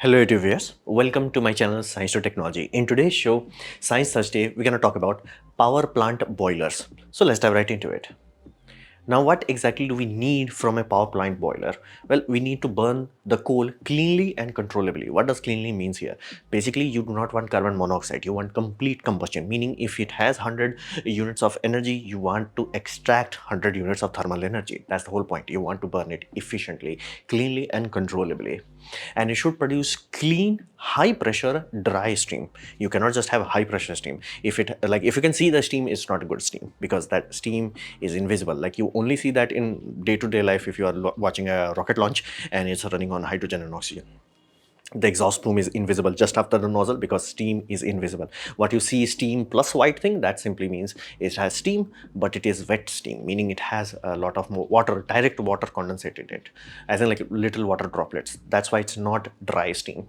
Hello YouTube viewers, welcome to my channel Science to Technology. In today's show, Science Thursday, we're going to talk about power plant boilers. So let's dive right into it. Now, what exactly do we need from a power plant boiler? Well, we need to burn the coal cleanly and controllably. What does cleanly means here? Basically, you do not want carbon monoxide. You want complete combustion, meaning if it has 100 units of energy, you want to extract 100 units of thermal energy. That's the whole point. You want to burn it efficiently, cleanly and controllably. And it should produce clean, high pressure, dry steam. You cannot just have high pressure steam. If you can see the steam, it's not a good steam because that steam is invisible. Like you only see that in day-to-day life if you are watching a rocket launch and it's running on hydrogen and oxygen. The exhaust plume is invisible just after the nozzle because steam is invisible. What you see steam plus white thing, that simply means it has steam, but it is wet steam, meaning it has a lot of more water, direct water condensated in it, as in like little water droplets. That's why it's not dry steam.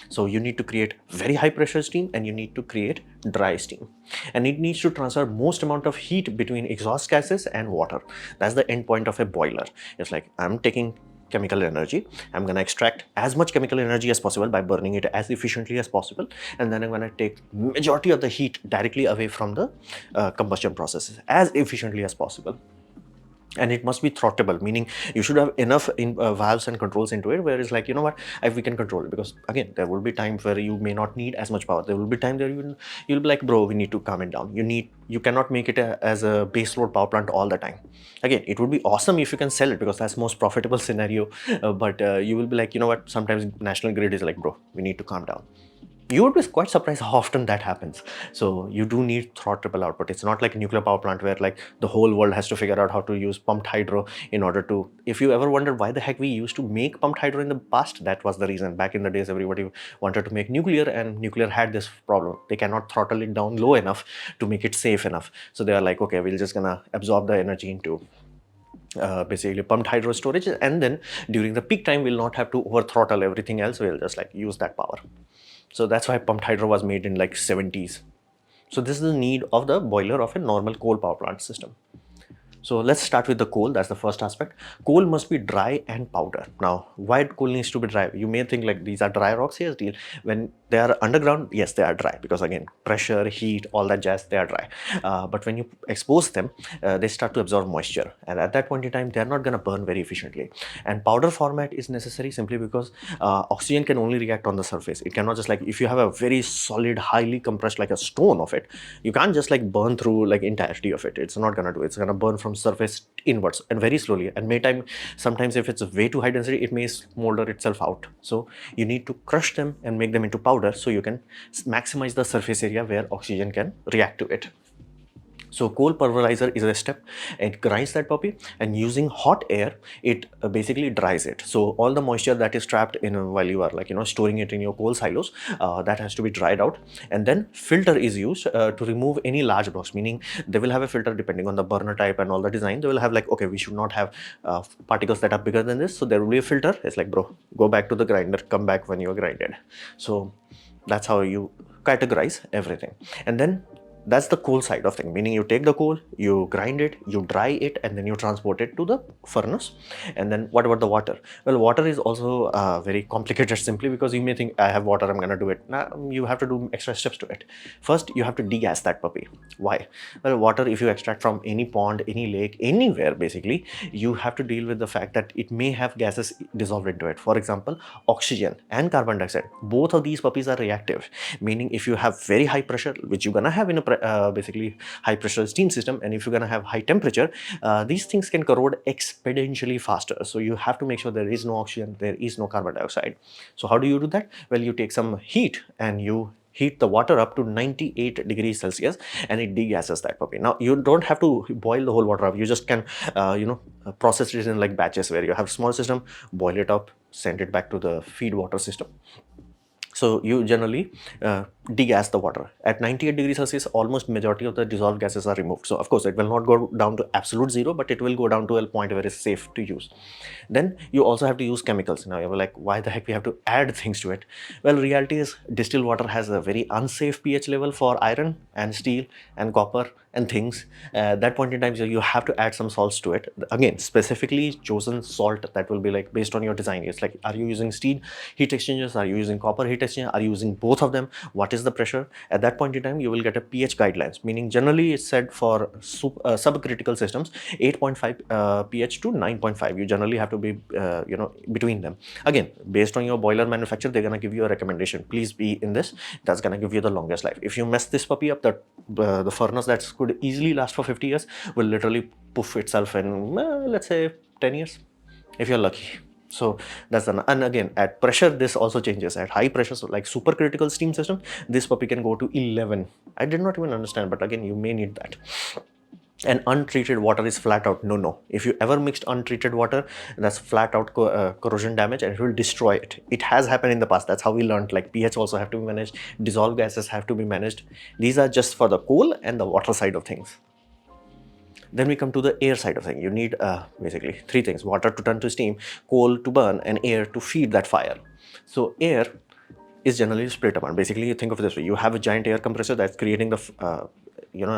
So you need to create very high pressure steam and you need to create dry steam. And it needs to transfer most amount of heat between exhaust gases and water. That's the end point of a boiler. It's like I'm taking chemical energy. I'm going to extract as much chemical energy as possible by burning it as efficiently as possible, and then I'm going to take majority of the heat directly away from the combustion processes as efficiently as possible. And it must be throttable, meaning you should have enough valves and controls into it where it's like, you know what, if we can control it, because again there will be times where you may not need as much power. There will be times where you'll be like, bro, we need to calm it down. You cannot make it as a base load power plant all the time. Again, it would be awesome if you can sell it because that's most profitable scenario, but you will be like, you know what, sometimes national grid is like, bro, we need to calm down. You would be quite surprised how often that happens. So you do need throttable output. It's not like a nuclear power plant where like the whole world has to figure out how to use pumped hydro in order to, if you ever wondered why the heck we used to make pumped hydro in the past, that was the reason. Back in the days, everybody wanted to make nuclear and nuclear had this problem. They cannot throttle it down low enough to make it safe enough. So they are like, okay, we're just gonna absorb the energy into basically pumped hydro storage, and then during the peak time we'll not have to over throttle everything else. We'll just like use that power. So that's why pumped hydro was made in like 70s. So this is the need of the boiler of a normal coal power plant system. So let's start with the coal. That's the first aspect. Coal must be dry and powder. Now, why coal needs to be dry? You may think like these are dry rocks. Yes, deal. When they are underground, yes, they are dry because again, pressure, heat, all that jazz, they are dry. But when you expose them, they start to absorb moisture. And at that point in time, they are not going to burn very efficiently. And powder format is necessary simply because oxygen can only react on the surface. It cannot just like, if you have a very solid, highly compressed like a stone of it, you can't just like burn through like entirety of it. It's not going to do it. It's going to burn from surface inwards and very slowly, and sometimes if it's way too high density, it may smolder itself out. So you need to crush them and make them into powder so you can maximize the surface area where oxygen can react to it. So coal pulverizer is a step. It grinds that puppy, and using hot air, it basically dries it. So all the moisture that is trapped in while you are like, storing it in your coal silos, that has to be dried out. And then filter is used to remove any large blocks, meaning they will have a filter depending on the burner type and all the design. They will have like, okay, we should not have particles that are bigger than this. So there will be a filter. It's like, bro, go back to the grinder, come back when you are grinded. So that's how you categorize everything. And then that's the coal side of thing, meaning you take the coal, you grind it, you dry it, and then you transport it to the furnace. And then what about the water? Well, water is also very complicated simply because you may think, I have water, I'm going to do it. Now, you have to do extra steps to it. First, you have to degas that puppy. Why? Well, water, if you extract from any pond, any lake, anywhere, basically, you have to deal with the fact that it may have gases dissolved into it. For example, oxygen and carbon dioxide. Both of these puppies are reactive, meaning if you have very high pressure, which you're going to have in a basically high pressure steam system, and if you're going to have high temperature, these things can corrode exponentially faster. So you have to make sure there is no oxygen, there is no carbon dioxide. So how do you do that? Well, you take some heat and you heat the water up to 98 degrees Celsius and it degases that puppy. Now you don't have to boil the whole water up. You just can process it in like batches where you have a small system, boil it up, send it back to the feed water system. So you generally degas the water. At 98 degrees Celsius, almost majority of the dissolved gases are removed. So of course, it will not go down to absolute zero, but it will go down to a point where it's safe to use. Then you also have to use chemicals. Now you're like, why the heck we have to add things to it? Well, reality is distilled water has a very unsafe pH level for iron and steel and copper and things. At that point in time, so you have to add some salts to it. Again, specifically chosen salt that will be like based on your design. It's like, are you using steel heat exchangers? Are you using copper heat exchanger? Are you using both of them? What is the pressure? At that point in time, you will get a pH guidelines, meaning generally it's said for subcritical systems 8.5 pH to 9.5. You generally have to be between them. Again, based on your boiler manufacturer, they're gonna give you a recommendation. Please be in this. That's gonna give you the longest life. If you mess this puppy up, the furnace that could easily last for 50 years will literally poof itself in let's say 10 years if you're lucky. So that's and again, at pressure this also changes. At high pressure, so like supercritical steam system, this puppy can go to 11. I did not even understand, but again, you may need that. And untreated water is flat out no. If you ever mixed untreated water, that's flat out corrosion damage, and it will destroy it. It has happened in the past. That's how we learned, like pH also have to be managed, dissolved gases have to be managed. These are just for the coal and the water side of things. Then we come to the air side of things. You need basically three things: water to turn to steam, coal to burn, and air to feed that fire. So air is generally split apart. Basically, you think of it this way: you have a giant air compressor that's creating the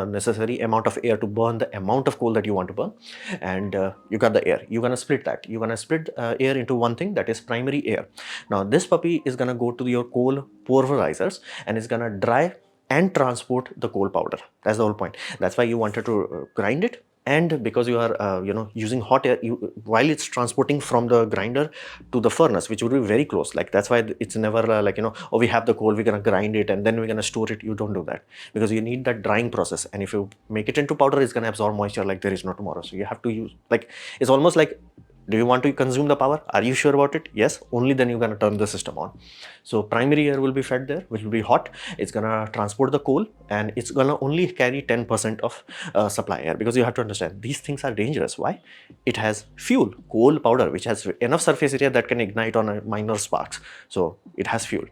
necessary amount of air to burn the amount of coal that you want to burn, and you got the air. You're gonna split that. You're gonna split air into one thing, that is primary air. Now this puppy is gonna go to your coal pulverizers and is gonna dry and transport the coal powder. That's the whole point. That's why you wanted to grind it. And because you are using hot air, while it's transporting from the grinder to the furnace, which would be very close, like that's why it's never oh, we have the coal, we're gonna grind it and then we're gonna store it. You don't do that, because you need that drying process, and if you make it into powder, it's gonna absorb moisture like there is no tomorrow. So you have to use, like, it's almost like, do you want to consume the power? Are you sure about it? Yes, only then you're going to turn the system on. So primary air will be fed there, which will be hot. It's going to transport the coal, and it's going to only carry 10% of supply air, because you have to understand these things are dangerous. Why? It has fuel, coal powder, which has enough surface area that can ignite on a minor sparks. So it has fuel.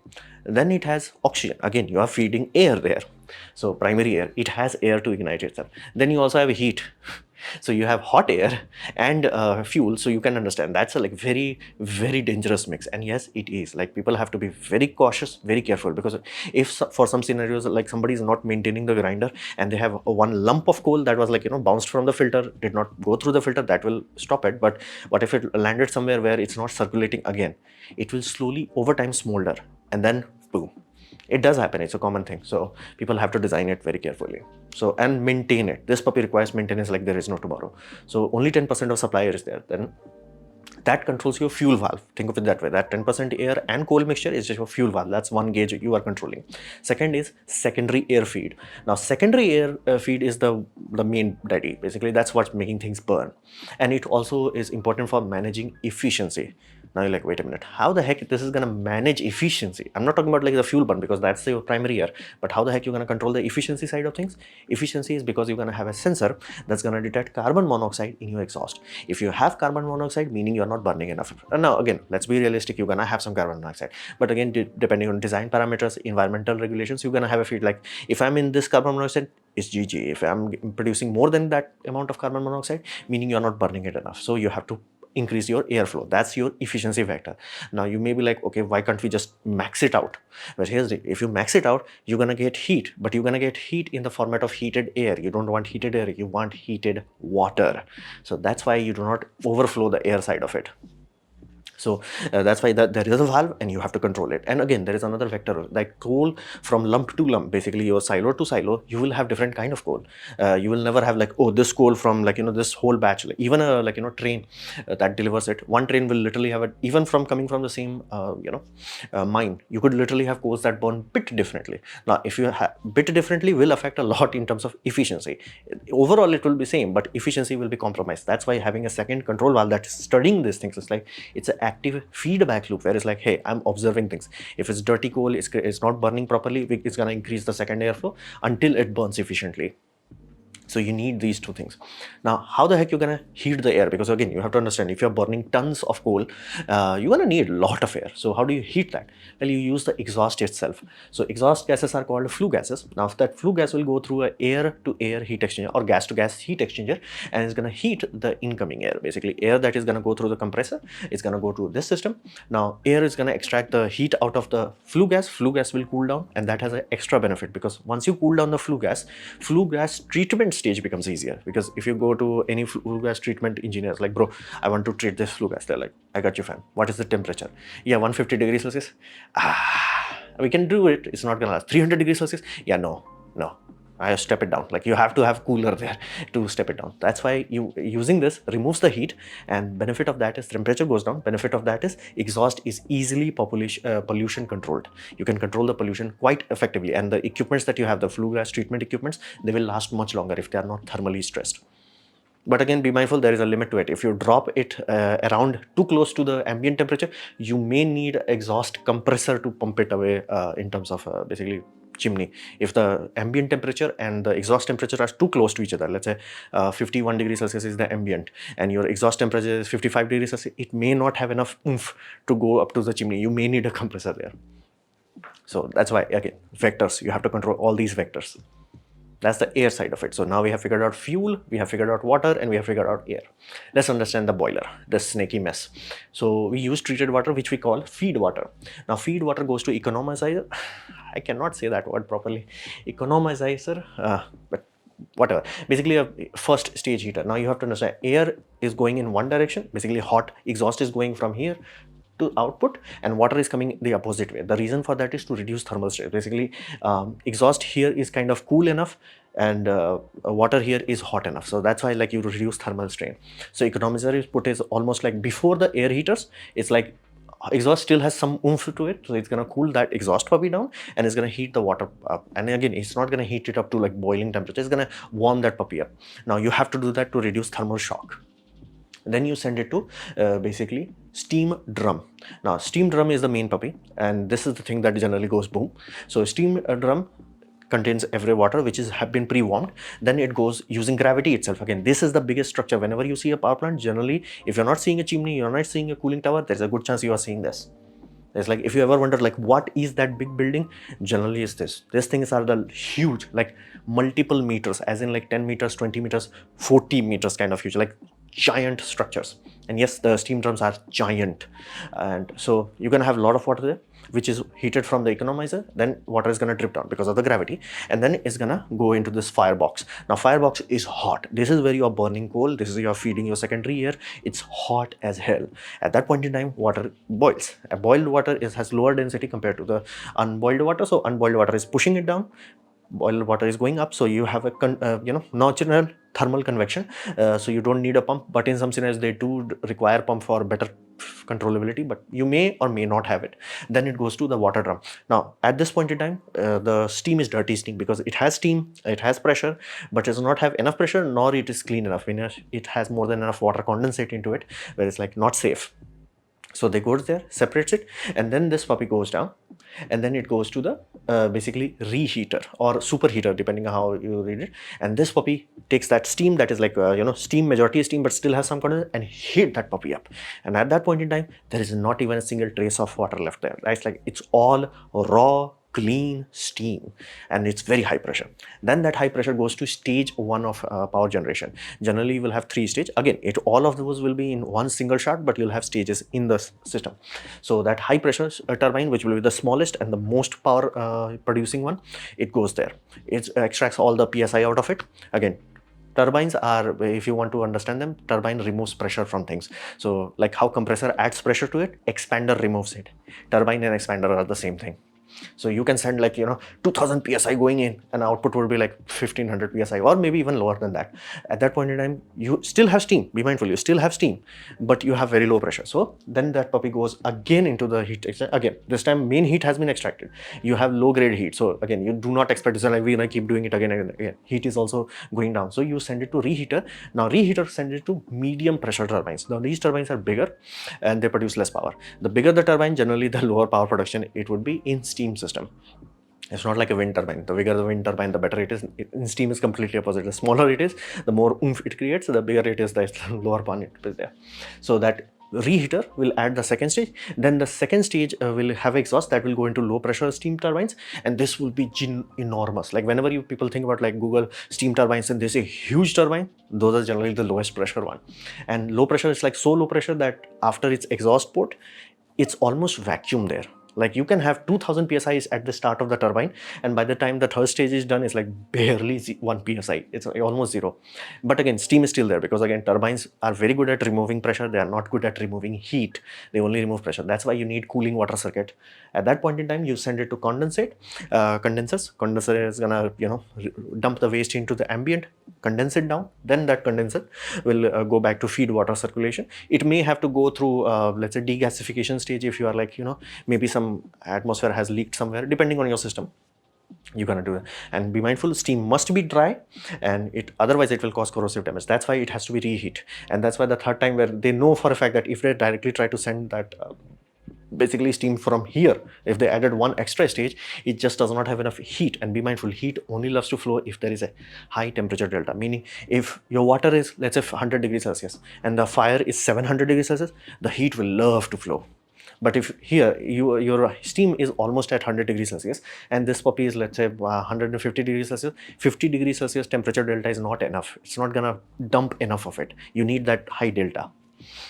Then it has oxygen. Again, you are feeding air there. So primary air, it has air to ignite itself. Then you also have heat. So you have hot air and fuel. So you can understand that's a very, very dangerous mix. And yes, it is. Like, people have to be very cautious, very careful, because if for some scenarios, like somebody is not maintaining the grinder and they have one lump of coal that was bounced from the filter, did not go through the filter, that will stop it. But what if it landed somewhere where it's not circulating again? It will slowly over time smolder, and then boom. It does happen. It's a common thing. So people have to design it very carefully. So, and maintain it. This puppy requires maintenance like there is no tomorrow. So only 10% of supply air is there. Then that controls your fuel valve. Think of it that way. That 10% air and coal mixture is just your fuel valve. That's one gauge you are controlling. Second is secondary air feed. Now secondary air feed is the main daddy. Basically, that's what's making things burn. And it also is important for managing efficiency. Now you're like, wait a minute, how the heck this is going to manage efficiency? I'm not talking about the fuel burn, because that's your primary air, but how the heck you're going to control the efficiency side of things? Efficiency is because you're going to have a sensor that's going to detect carbon monoxide in your exhaust. If you have carbon monoxide, meaning you're not burning enough. And now again, let's be realistic, you're going to have some carbon monoxide, but again, depending on design parameters, environmental regulations, you're going to have a feed like, if I'm in this carbon monoxide, it's GG. If I'm producing more than that amount of carbon monoxide, meaning you're not burning it enough. So you have to increase your airflow. That's your efficiency vector. Now you may be like, okay, why can't we just max it out? But here's the, if you max it out, you're gonna get heat, but you're gonna get heat in the format of heated air. You don't want heated air, you want heated water. So that's why you do not overflow the air side of it. So that's why there is a valve and you have to control it. And again, there is another vector, like coal from lump to lump, basically your silo to silo, you will have different kind of coal. You will never have like, oh, this coal from this whole batch, like even a train that delivers it. One train will literally have it, even from coming from the same mine, you could literally have coals that burn bit differently. Now, if you have bit differently will affect a lot in terms of efficiency. Overall, it will be same, but efficiency will be compromised. That's why having a second control valve that is studying these things is like, it's an active feedback loop where it's like, hey, I'm observing things. If it's dirty coal, it's not burning properly, it's going to increase the second airflow until it burns efficiently. So you need these two things. Now, how the heck you're going to heat the air? Because again, you have to understand, if you're burning tons of coal, you're going to need a lot of air. So how do you heat that? Well, you use the exhaust itself. So exhaust gases are called flue gases. Now, that flue gas will go through an air-to-air heat exchanger or gas-to-gas heat exchanger, and it's going to heat the incoming air. Basically, air that is going to go through the compressor, it's going to go to this system. Now, air is going to extract the heat out of the flue gas will cool down, and that has an extra benefit, because once you cool down the flue gas treatment stage becomes easier, because if you go to any flue gas treatment engineers, like, bro, I want to treat this flue gas, they're like, I got you, fam. What is the temperature? Yeah, 150 degrees Celsius. We can do it. It's not gonna last. 300 degrees Celsius. Yeah, no. I step it down. Like, you have to have cooler there to step it down. That's why you using this removes the heat, and benefit of that is temperature goes down. Benefit of that is exhaust is easily pollution controlled. You can control the pollution quite effectively, and the equipments that you have, the flue gas treatment equipments, they will last much longer if they are not thermally stressed. But again, be mindful, there is a limit to it. If you drop it around too close to the ambient temperature, you may need exhaust compressor to pump it away in terms of basically chimney. If the ambient temperature and the exhaust temperature are too close to each other, let's say 51 degrees Celsius is the ambient and your exhaust temperature is 55 degrees Celsius, it may not have enough oomph to go up to the chimney. You may need a compressor there. So that's why, again, vectors, you have to control all these vectors. That's the air side of it. So now we have figured out fuel, we have figured out water, and we have figured out air. Let's understand the boiler, this snaky mess. So we use treated water, which we call feed water. Now feed water goes to economizer. I cannot say that word properly. Economizer, but whatever. Basically a first stage heater. Now you have to understand, air is going in one direction, basically hot exhaust is going from here to output, and water is coming the opposite way. The reason for that is to reduce thermal stress. Basically, exhaust here is kind of cool enough, and water here is hot enough. So that's why, like, you reduce thermal strain. So economizer is put is almost like before the air heaters. It's like exhaust still has some oomph to it, so it's gonna cool that exhaust puppy down, and it's gonna heat the water up. And again, it's not gonna heat it up to like boiling temperature. It's gonna warm that puppy up. Now you have to do that to reduce thermal shock. Then you send it to basically steam drum. Now steam drum is the main puppy, and this is the thing that generally goes boom. So steam drum contains every water which is have been pre-warmed. Then it goes using gravity itself. Again, this is the biggest structure. Whenever you see a power plant, generally, if you're not seeing a chimney, you're not seeing a cooling tower, there's a good chance you are seeing this. It's like, if you ever wonder like what is that big building, generally is this. These things are the huge, like multiple meters, as in like 10 meters, 20 meters, 40 meters kind of huge, like giant structures. And yes, the steam drums are giant, and so you're gonna have a lot of water there, which is heated from the economizer. Then water is gonna drip down because of the gravity, and then it's gonna go into this firebox. Now firebox is hot. This is where you are burning coal. This is you're feeding your secondary air. It's hot as hell. At that point in time, water boils. A boiled water has lower density compared to the unboiled water, so unboiled water is pushing it down. Boiled water is going up, so you have a natural thermal convection, so you don't need a pump. But in some scenarios they do require pump for better controllability, but you may or may not have it. Then it goes to the water drum. Now at this point in time, the steam is dirty steam, because it has steam, it has pressure, but it does not have enough pressure, nor it is clean enough. It has more than enough water condensate into it, where it's like not safe. So they go there, separates it, and then this puppy goes down, and then it goes to the basically reheater or superheater, depending on how you read it. And this puppy takes that steam that is like steam, majority steam, but still has some condensate, and heat that puppy up. And at that point in time, there is not even a single trace of water left there. It's like it's all raw, clean steam, and it's very high pressure. Then that high pressure goes to stage 1 of power generation. Generally you will have 3 stages. Again, all of those will be in one single shot, but you'll have stages in the system. So that high pressure turbine, which will be the smallest and the most power producing one, it goes there. It extracts all the PSI out of it. Again, turbines are, if you want to understand them, turbine removes pressure from things. So like how compressor adds pressure to it, expander removes it. Turbine and expander are the same thing. So you can send like 2000 psi going in, and output would be like 1500 psi, or maybe even lower than that. At that point in time, you still have steam. Be mindful, you still have steam, but you have very low pressure. So then that puppy goes again into the heat. Again, this time main heat has been extracted. You have low grade heat. So again, you do not expect to like, I keep doing it again and again. Heat is also going down. So you send it to reheater. Now reheater send it to medium pressure turbines. Now these turbines are bigger and they produce less power. The bigger the turbine, generally the lower power production it would be in steam system. It's not like a wind turbine. The bigger the wind turbine, the better it is. In steam is completely opposite. The smaller it is, the more oomph it creates. The bigger it is, the lower power it is there. So that reheater will add the second stage. Then the second stage will have exhaust that will go into low pressure steam turbines, and this will be enormous. Like whenever people think about like Google steam turbines and they say huge turbine, those are generally the lowest pressure one. And low pressure is like so low pressure that after its exhaust port, it's almost vacuum there. Like you can have 2000 psi at the start of the turbine, and by the time the third stage is done, it's like barely 1 psi. It's almost zero. But again, steam is still there, because again, turbines are very good at removing pressure. They are not good at removing heat. They only remove pressure. That's why you need cooling water circuit. At that point in time, you send it to condensers. Condenser is gonna, dump the waste into the ambient, condense it down. Then that condenser will go back to feed water circulation. It may have to go through, let's say, degasification stage if you are like, maybe some atmosphere has leaked somewhere, depending on your system. You're gonna do that. And be mindful, steam must be dry, and otherwise it will cause corrosive damage. That's why it has to be reheat. And that's why the third time, where they know for a fact that if they directly try to send that basically steam from here, if they added one extra stage, it just does not have enough heat. And be mindful, heat only loves to flow if there is a high temperature delta. Meaning, if your water is, let's say, 100 degrees Celsius and the fire is 700 degrees Celsius, the heat will love to flow. But if here your steam is almost at 100 degrees Celsius and this puppy is, let's say, 150 degrees Celsius, 50 degrees Celsius temperature delta is not enough. It's not gonna dump enough of it. You need that high delta.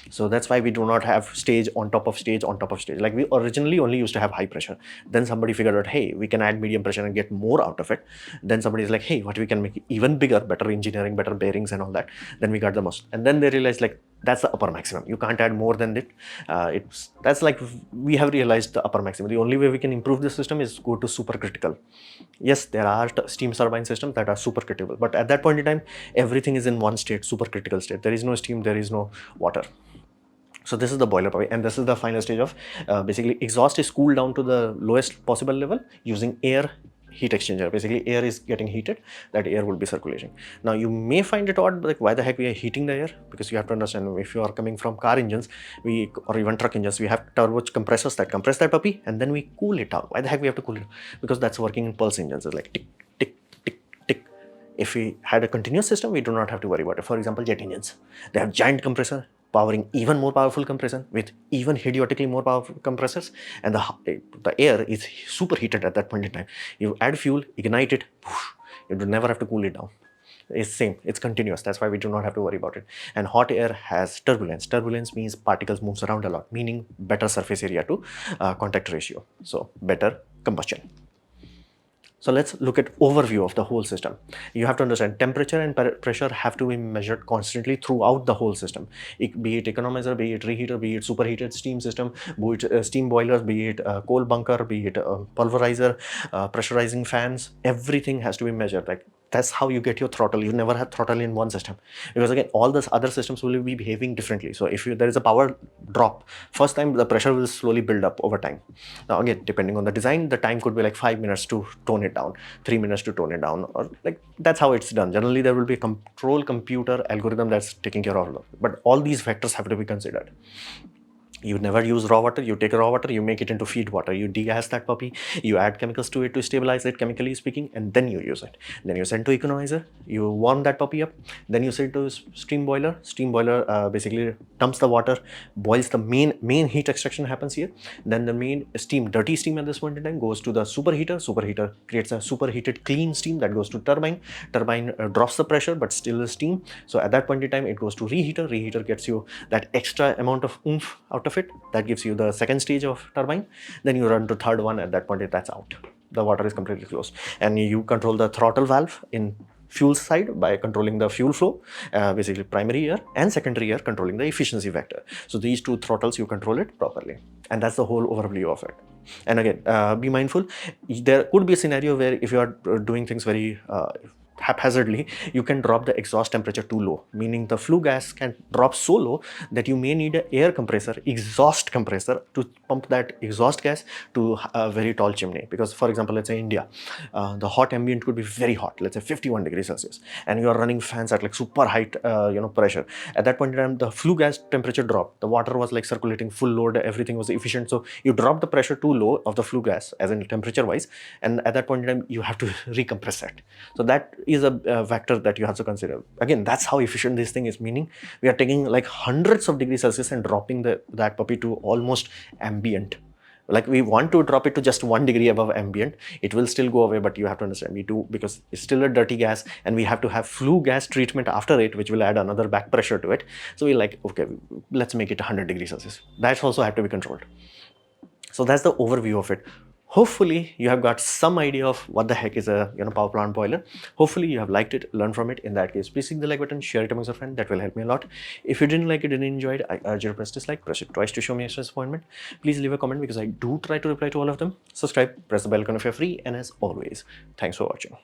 So that's why we do not have stage on top of stage on top of stage. Like we originally only used to have high pressure. Then somebody figured out, hey, we can add medium pressure and get more out of it. Then somebody is like, hey, what we can make even bigger, better engineering, better bearings and all that. Then we got the most. And then they realized, like, that's the upper maximum. You can't add more than it. That's like, we have realized the upper maximum. The only way we can improve the system is go to supercritical. Yes, there are steam turbine systems that are supercritical, but at that point in time, everything is in one state, supercritical state. There is no steam, there is no water. So this is the boiler puppy, and this is the final stage of basically exhaust is cooled down to the lowest possible level using air heat exchanger. Basically, air is getting heated, that air will be circulating. Now, you may find it odd, like, why the heck we are heating the air? Because you have to understand, if you are coming from car engines, or even truck engines, we have turbo compressors that compress that puppy, and then we cool it down. Why the heck we have to cool it? Because that's working in pulse engines. It's like tick, tick, tick, tick. If we had a continuous system, we do not have to worry about it. For example, jet engines, they have giant compressor powering even more powerful compression with even idiotically more powerful compressors, and the air is superheated at that point in time. You add fuel, ignite it, you do never have to cool it down. It's same, it's continuous. That's why we do not have to worry about it. And hot air has turbulence. Turbulence means particles moves around a lot, meaning better surface area to contact ratio, so better combustion. So let's look at overview of the whole system. You have to understand, temperature and pressure have to be measured constantly throughout the whole system. Be it economizer, be it reheater, be it superheated steam system, be it steam boilers, be it coal bunker, be it pulverizer, pressurizing fans, everything has to be measured. Like, that's how you get your throttle. You never have throttle in one system, because again, all those other systems will be behaving differently. So if there is a power drop, first time the pressure will slowly build up over time. Now again, depending on the design, the time could be like 5 minutes to tone it down, 3 minutes to tone it down, or like, that's how it's done. Generally, there will be a control computer algorithm that's taking care of it. But all these factors have to be considered. You never use raw water. You take raw water, you make it into feed water, you degas that puppy, you add chemicals to it to stabilize it, chemically speaking, and then you use it. Then you send to economizer, you warm that puppy up, then you send to steam boiler. Steam boiler basically dumps the water, boils the main heat extraction happens here. Then the main steam, dirty steam at this point in time, goes to the superheater. Superheater creates a superheated clean steam that goes to turbine. Turbine drops the pressure, but still is steam. So at that point in time, it goes to reheater. Reheater gets you that extra amount of oomph out of it. That gives you the second stage of turbine. Then you run to third one. At that point, that's out. The water is completely closed, and you control the throttle valve in fuel side by controlling the fuel flow, basically primary air, and secondary air controlling the efficiency vector. So these two throttles, you control it properly, and that's the whole overview of it. And again, be mindful, there could be a scenario where if you are doing things very haphazardly, you can drop the exhaust temperature too low, meaning the flue gas can drop so low that you may need an air compressor, exhaust compressor, to pump that exhaust gas to a very tall chimney. Because for example, let's say India, the hot ambient could be very hot, let's say 51 degrees Celsius, and you are running fans at like super high pressure. At that point in time, the flue gas temperature dropped, the water was like circulating full load, everything was efficient, so you drop the pressure too low of the flue gas, as in temperature wise, and at that point in time you have to recompress it. So that is a factor that you have to consider. Again, that's how efficient this thing is, meaning we are taking like hundreds of degrees Celsius and dropping that puppy to almost ambient. Like, we want to drop it to just 1 degree above ambient. It will still go away, but you have to understand, we do, because it's still a dirty gas, and we have to have flue gas treatment after it, which will add another back pressure to it. So we're like, okay, let's make it 100 degrees Celsius. That's also have to be controlled. So that's the overview of it. Hopefully you have got some idea of what the heck is a power plant boiler. Hopefully you have liked it, learned from it. In that case, please click the like button, share it amongst your friends. That will help me a lot. If you didn't like it, didn't enjoy it, I urge you to press dislike, press it twice to show me extra disappointment. Please leave a comment because I do try to reply to all of them. Subscribe, press the bell icon if you're free, and as always, thanks for watching.